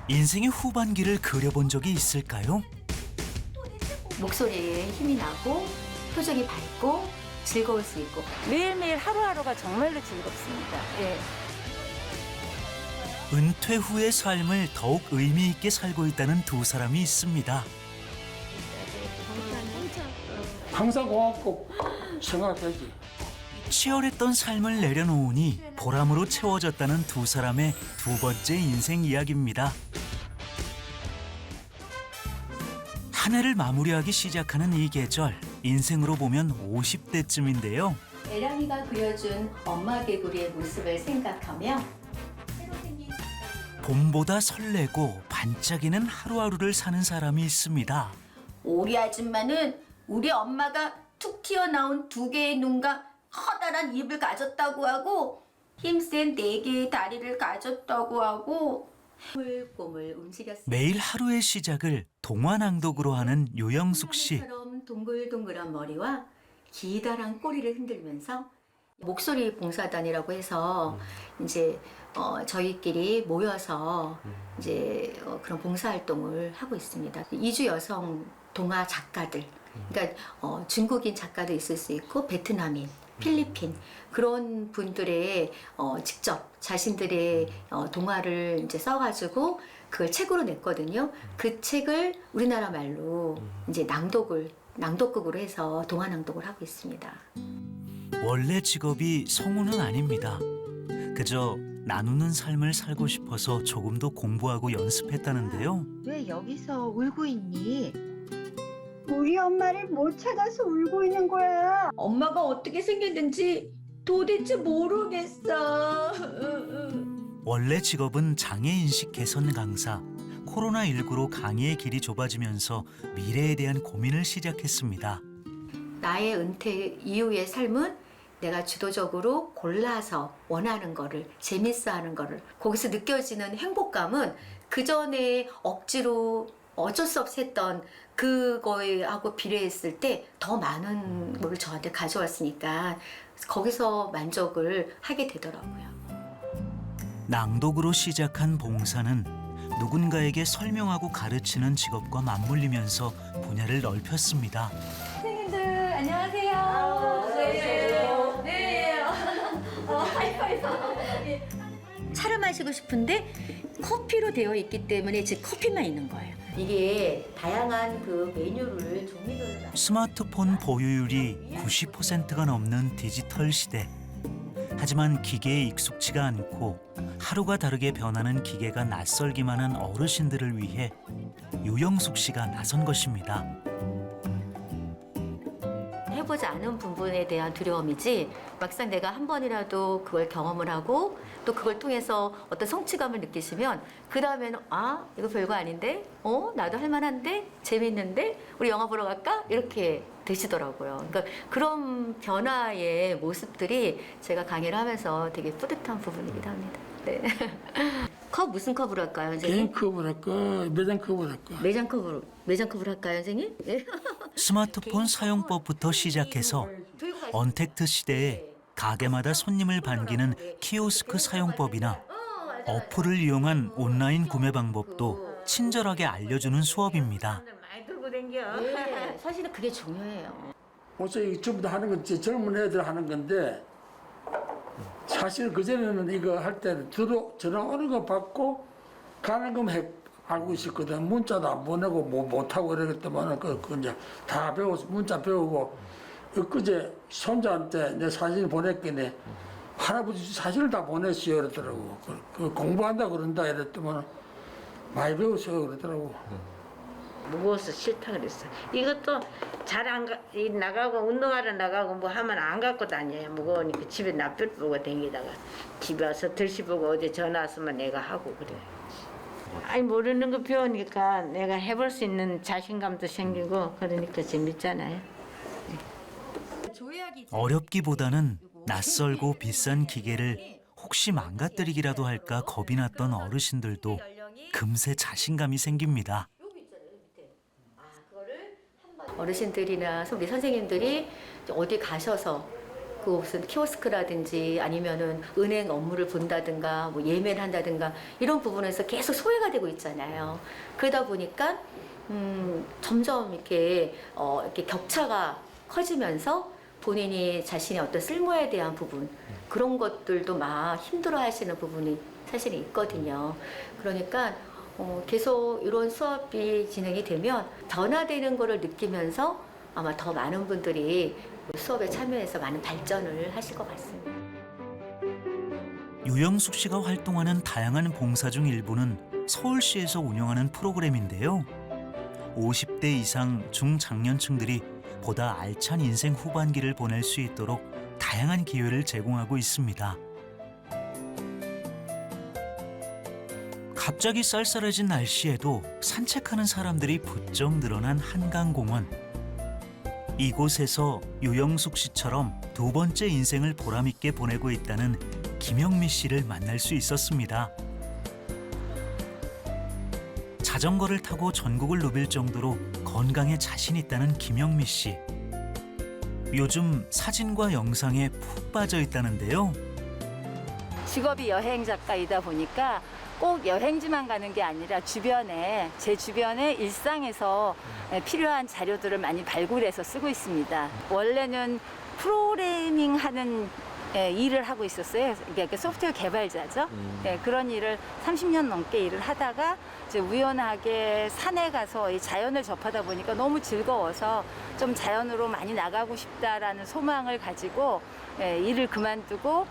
인생의 후반기를 그려본 적이 있을까요? 목소리에 힘이 나고 표정이 밝고 즐거울 수 있고 매일매일 하루하루가 정말로 즐겁습니다. 예. 은퇴 후의 삶을 더욱 의미 있게 살고 있다는 두 사람이 있습니다. 항상 고맙고 생각되지. 치열했던 삶을 내려놓으니 보람으로 채워졌다는 두 사람의 두 번째 인생 이야기입니다. 한 해를 마무리하기 시작하는 이 계절, 인생으로 보면 50대쯤인데요. 애랑이가 그려준 엄마 개구리의 모습을 생각하며 봄보다 설레고 반짝이는 하루하루를 사는 사람이 있습니다. 우리 아줌마는 우리 엄마가 툭 튀어나온 두 개의 눈과 커다란 입을 가졌다고 하고 힘센 네 개의 다리를 가졌다고 하고 꼬물꼬물 움직였습니다. 매일 하루의 시작을 동화 낭독으로 하는 유영숙 씨. 처럼 동글동글한 머리와 기다란 꼬리를 흔들면서 목소리 봉사단이라고 해서 이제 저희끼리 모여서 이제 그런 봉사활동을 하고 있습니다. 이주 여성 동화 작가들, 그러니까 중국인 작가도 있을 수 있고 베트남인, 필리핀 그런 분들의 직접 자신들의 동화를 이제 써가지고 그걸 책으로 냈거든요. 그 책을 우리나라 말로 이제 낭독극으로 해서 동화 낭독을 하고 있습니다. 원래 직업이 성우는 아닙니다. 그저 나누는 삶을 살고 싶어서 조금 더 공부하고 연습했다는데요. 왜 여기서 울고 있니? 우리 엄마를 못 찾아서 울고 있는 거야. 엄마가 어떻게 생겼는지 도대체 모르겠어. 원래 직업은 장애인식 개선 강사. 코로나19로 강의의 길이 좁아지면서 미래에 대한 고민을 시작했습니다. 나의 은퇴 이후의 삶은 내가 주도적으로 골라서 원하는 거를 재밌어 하는 거를 거기서 느껴지는 행복감은 그 전에 억지로 어쩔 수 없이 했던 그거하고 비례했을 때 더 많은 걸 저한테 가져왔으니까 거기서 만족을 하게 되더라고요. 낭독으로 시작한 봉사는 누군가에게 설명하고 가르치는 직업과 맞물리면서 분야를 넓혔습니다. 선생님들 안녕하세요. 네. 네. 하이파이브. 차를 마시고 싶은데 커피로 되어 있기 때문에 즉 커피만 있는 거예요. 이게 다양한 그 메뉴를 종류별로 스마트폰 보유율이 90%가 넘는 디지털 시대. 하지만 기계에 익숙치가 않고 하루가 다르게 변하는 기계가 낯설기만 한 어르신들을 위해 유영숙 씨가 나선 것입니다. 해보지 않은 부분에 대한 두려움이지 막상 내가 한 번이라도 그걸 경험을 하고 또 그걸 통해서 어떤 성취감을 느끼시면 그 다음에는 아 이거 별거 아닌데 나도 할만한데 재밌는데 우리 영화 보러 갈까 이렇게 되시더라고요. 그러니까 그런 변화의 모습들이 제가 강의를 하면서 되게 뿌듯한 부분이기도 합니다. 네. 컵 무슨 컵으로 할까요, 선생님? 개인 컵을 할까, 매장 컵을 할까. 매장 컵으로 할까요, 선생님? 네. 스마트폰 사용법부터 시작해서 언택트 시대에 가게마다 손님을 반기는 키오스크 사용법이나 어플을 이용한 온라인 구매 방법도 친절하게 알려주는 수업입니다. 많이 들고 다녀. 네, 사실은 그게 중요해요. 어차피 전부 다 하는 건 젊은 애들 하는 건데 사실 그전에는 이거 할 때는 전화 오는 거 받고 가는 거만 알고 있었거든. 문자도 안 보내고 못하고 이랬더만 그 이제 다 배워서 문자 배우고 엊그제 손자한테 내 사진 보냈더니 할아버지 사진을 다 보냈어요 그러더라고. 그 공부한다 그런다 이랬더만 많이 배우세요 그러더라고. 무거워서 싫다 그랬어. 이것도 잘 안 나가고 운동하러 나가고 뭐 하면 안 갖고 다녀요. 무거우니까 집에 납별 보고 다니다가 집에 와서 들시 보고 어제 전화 왔으면 내가 하고 그래. 아니 모르는 거 배우니까 내가 해볼 수 있는 자신감도 생기고 그러니까 재밌잖아요. 어렵기보다는 낯설고 비싼 기계를 혹시 망가뜨리기라도 할까 겁이 났던 어르신들도 금세 자신감이 생깁니다. 어르신들이나 우리 선생님들이 어디 가셔서 그 무슨 키오스크라든지 아니면은 은행 업무를 본다든가 뭐 예매를 한다든가 이런 부분에서 계속 소외가 되고 있잖아요. 그러다 보니까 점점 이렇게 이렇게 격차가 커지면서 본인이 자신의 어떤 쓸모에 대한 부분 그런 것들도 막 힘들어하시는 부분이 사실은 있거든요. 그러니까 계속 이런 수업이 진행이 되면 변화되는 거를 느끼면서 아마 더 많은 분들이 수업에 참여해서 많은 발전을 하실 것 같습니다. 유영숙 씨가 활동하는 다양한 봉사 중 일부는 서울시에서 운영하는 프로그램인데요. 50대 이상 중장년층들이 보다 알찬 인생 후반기를 보낼 수 있도록 다양한 기회를 제공하고 있습니다. 갑자기 쌀쌀해진 날씨에도 산책하는 사람들이 부쩍 늘어난 한강공원. 이곳에서 유영숙 씨처럼 두 번째 인생을 보람있게 보내고 있다는 김영미 씨를 만날 수 있었습니다. 자전거를 타고 전국을 누빌 정도로 건강에 자신 있다는 김영미 씨. 요즘 사진과 영상에 푹 빠져 있다는데요. 직업이 여행 작가이다 보니까 꼭 여행지만 가는 게 아니라 제 주변에 일상에서 필요한 자료들을 많이 발굴해서 쓰고 있습니다. 원래는 프로그래밍 하는 일을 하고 있었어요. 그러니까 소프트웨어 개발자죠. 그런 일을 30년 넘게 일을 하다가 이제 우연하게 산에 가서 이 자연을 접하다 보니까 너무 즐거워서 좀 자연으로 많이 나가고 싶다라는 소망을 가지고 일을 그만두고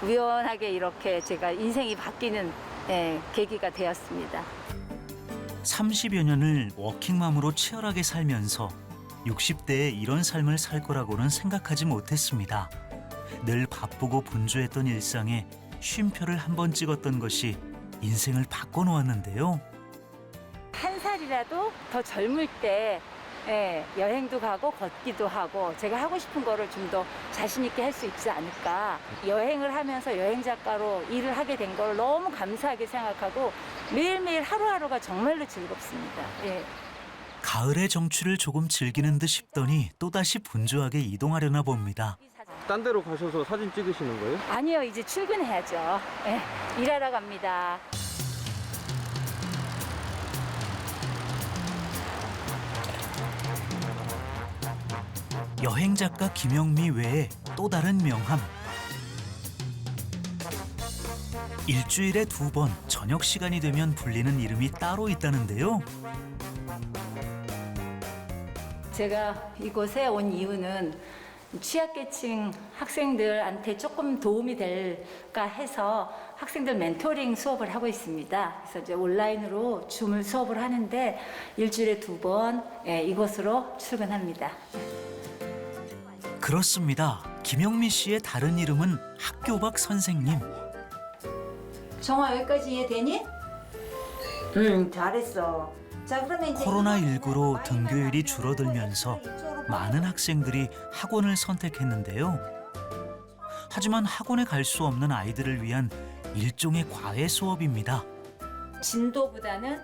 우연하게 이렇게 제가 인생이 바뀌는 계기가 되었습니다. 30여 년을 워킹맘으로 치열하게 살면서 60대에 이런 삶을 살 거라고는 생각하지 못했습니다. 늘 바쁘고 분주했던 일상에 쉼표를 한 번 찍었던 것이 인생을 바꿔놓았는데요. 한 살이라도 더 젊을 때 여행도 가고 걷기도 하고 제가 하고 싶은 거를 좀 더 자신 있게 할 수 있지 않을까. 여행을 하면서 여행 작가로 일을 하게 된 걸 너무 감사하게 생각하고 매일매일 하루하루가 정말로 즐겁습니다. 가을의 정취를 조금 즐기는 듯 싶더니 또다시 분주하게 이동하려나 봅니다. 딴 데로 가셔서 사진 찍으시는 거예요? 아니요, 이제 출근해야죠. 일하러 갑니다. 여행 작가 김영미 외에 또 다른 명함. 일주일에 2번 저녁 시간이 되면 불리는 이름이 따로 있다는데요. 제가 이곳에 온 이유는 취약계층 학생들한테 조금 도움이 될까 해서 학생들 멘토링 수업을 하고 있습니다. 그래서 이제 온라인으로 줌을 수업을 하는데 일주일에 2번 이곳으로 출근합니다. 그렇습니다. 김영미 씨의 다른 이름은 학교박 선생님. 정화 여기까지 이해되니? 응, 잘했어. 자, 그러면 이제 코로나19로 등교율이 줄어들면서 많은 학생들이 학원을 선택했는데요. 하지만 학원에 갈 수 없는 아이들을 위한 일종의 과외 수업입니다. 진도보다는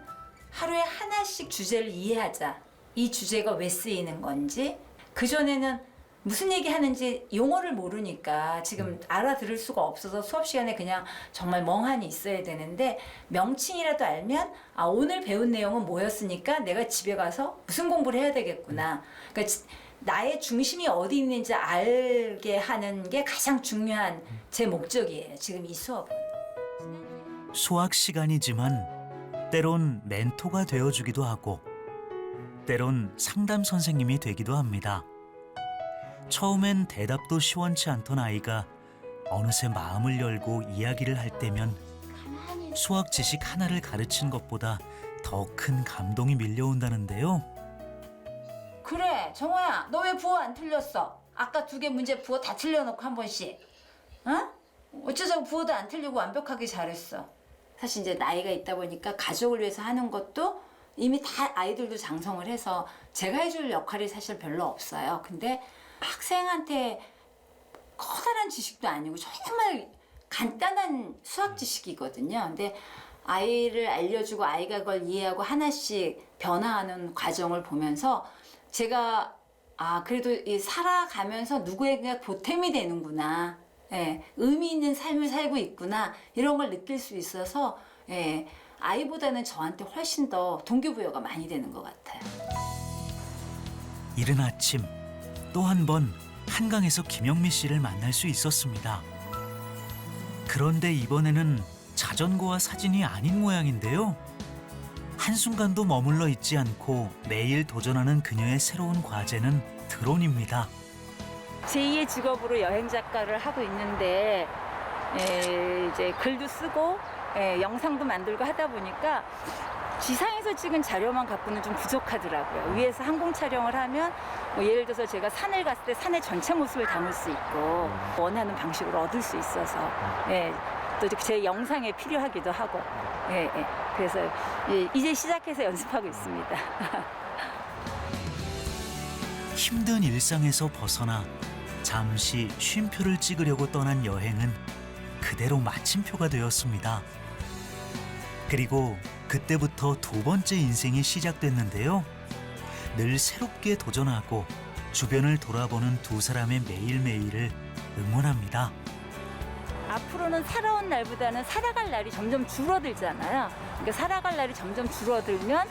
하루에 하나씩 주제를 이해하자. 이 주제가 왜 쓰이는 건지. 그전에는 무슨 얘기 하는지 용어를 모르니까 지금 알아들을 수가 없어서 수업 시간에 그냥 정말 멍하니 있어야 되는데 명칭이라도 알면 아, 오늘 배운 내용은 뭐였으니까 내가 집에 가서 무슨 공부를 해야 되겠구나. 그러니까 나의 중심이 어디 있는지 알게 하는 게 가장 중요한 제 목적이에요. 지금 이 수업은. 수학 시간이지만 때론 멘토가 되어주기도 하고 때론 상담 선생님이 되기도 합니다. 처음엔 대답도 시원치 않던 아이가 어느새 마음을 열고 이야기를 할 때면 수학 지식 하나를 가르친 것보다 더 큰 감동이 밀려온다는데요. 그래, 정화야, 너 왜 부호 안 틀렸어? 아까 2개 문제 부호 다 틀려놓고 한 번씩. 어? 어쩌자고 부호도 안 틀리고 완벽하게 잘했어. 사실 이제 나이가 있다 보니까 가족을 위해서 하는 것도 이미 다 아이들도 장성을 해서 제가 해줄 역할이 사실 별로 없어요. 근데 학생한테 커다란 지식도 아니고 정말 간단한 수학 지식이거든요. 근데 아이를 알려주고 아이가 그걸 이해하고 하나씩 변화하는 과정을 보면서 제가 아, 그래도 이 살아가면서 누구에게 보탬이 되는구나. 예, 의미 있는 삶을 살고 있구나. 이런 걸 느낄 수 있어서 예, 아이보다는 저한테 훨씬 더 동기부여가 많이 되는 것 같아요. 이른 아침 또 한 번 한강에서 김영미 씨를 만날 수 있었습니다. 그런데 이번에는 자전거와 사진이 아닌 모양인데요. 한순간도 머물러 있지 않고 매일 도전하는 그녀의 새로운 과제는 드론입니다. 제2의 직업으로 여행 작가를 하고 있는데 이제 글도 쓰고 영상도 만들고 하다 보니까 지상에서 찍은 자료만 갖고는 좀 부족하더라고요. 위에서 항공 촬영을 하면 뭐 예를 들어서 제가 산을 갔을 때 산의 전체 모습을 담을 수 있고 원하는 방식으로 얻을 수 있어서 또 제 영상에 필요하기도 하고 그래서 이제 시작해서 연습하고 있습니다. 힘든 일상에서 벗어나 잠시 쉼표를 찍으려고 떠난 여행은 그대로 마침표가 되었습니다. 그리고 그때부터 두 번째 인생이 시작됐는데요. 늘 새롭게 도전하고 주변을 돌아보는 두 사람의 매일매일을 응원합니다. 앞으로는 살아온 날보다는 살아갈 날이 점점 줄어들잖아요. 그러니까 살아갈 날이 점점 줄어들면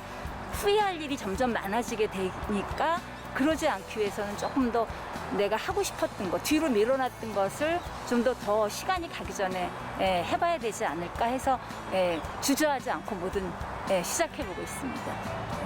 후회할 일이 점점 많아지게 되니까 그러지 않기 위해서는 조금 더 내가 하고 싶었던 거, 뒤로 밀어놨던 것을 좀 더 시간이 가기 전에 해봐야 되지 않을까 해서 주저하지 않고 뭐든 시작해보고 있습니다.